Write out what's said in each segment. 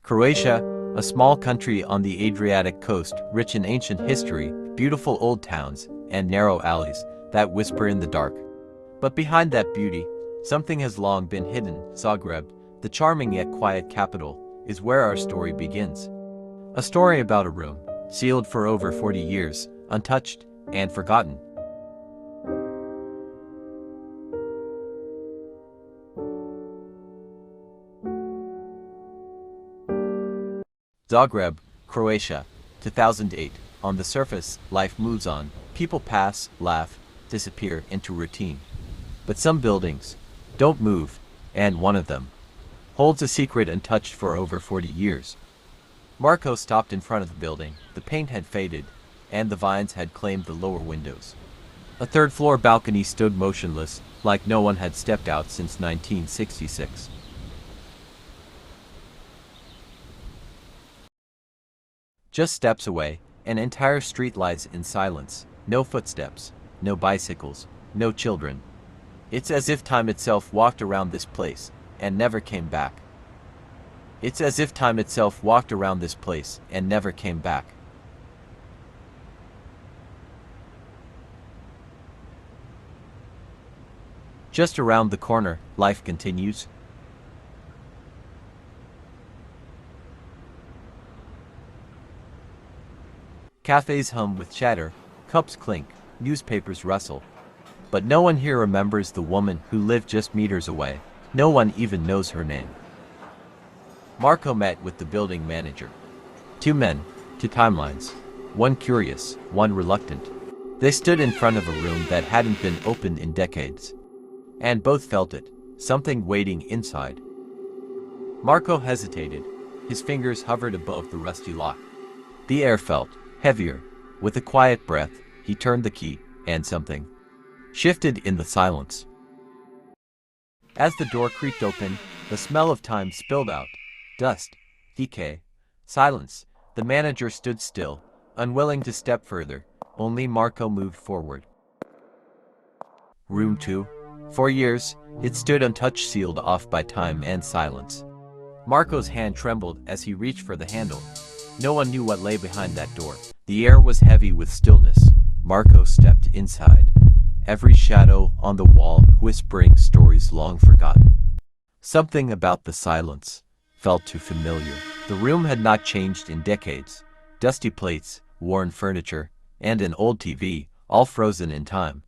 Croatia, a small country on the Adriatic coast, rich in ancient history, beautiful old towns, and narrow alleys that whisper in the dark. But behind that beauty, something has long been hidden. Zagreb, the charming yet quiet capital, is where our story begins. A story about a room, sealed for over 40 years, untouched and forgotten. Zagreb, Croatia, 2008. On the surface, life moves on. People pass, laugh, disappear into routine. But some buildings don't move, and one of them holds a secret untouched for over 40 years. Marco stopped in front of the building. The paint had faded, and the vines had claimed the lower windows. A third-floor balcony stood motionless, like no one had stepped out since 1966. Just steps away, an entire street lies in silence. No footsteps, no bicycles, no children. It's as if time itself walked around this place and never came back. It's as if time itself walked around this place and never came back. Just around the corner, life continues. Cafes hum with chatter, cups clink, newspapers rustle. But no one here remembers the woman who lived just meters away. No one even knows her name. Marco met with the building manager. Two men, two timelines. One curious, one reluctant. They stood in front of a room that hadn't been opened in decades. And both felt it, something waiting inside. Marco hesitated. His fingers hovered above the rusty lock. The air felt heavier. With a quiet breath, he turned the key, and something shifted in the silence. As the door creaked open, the smell of time spilled out. Dust, decay, silence. The manager stood still, unwilling to step further. Only Marco moved forward. Room 2. For years, it stood untouched, sealed off by time and silence. Marco's hand trembled as he reached for the handle. No one knew what lay behind that door. The air was heavy with stillness. Marco stepped inside. Every shadow on the wall whispering stories long forgotten. Something about the silence felt too familiar. The room had not changed in decades. Dusty plates, worn furniture, and an old TV, all frozen in time.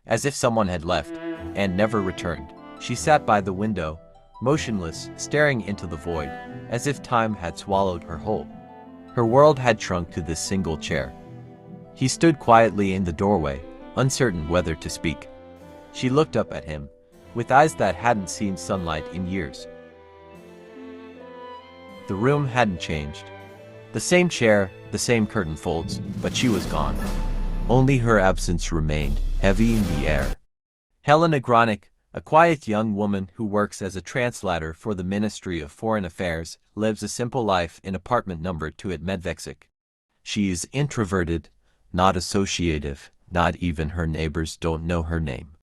As if someone had left and never returned. She sat by the window, motionless, staring into the void, as if time had swallowed her whole. Her world had shrunk to this single chair. He stood quietly in the doorway, uncertain whether to speak. She looked up at him, with eyes that hadn't seen sunlight in years. The room hadn't changed. The same chair, the same curtain folds, but she was gone. Only her absence remained, heavy in the air. Helena Gronich, a quiet young woman who works as a translator for the Ministry of Foreign Affairs, lives a simple life in apartment number 2 at Medveščak. She is introverted, not associative, not even her neighbors don't know her name.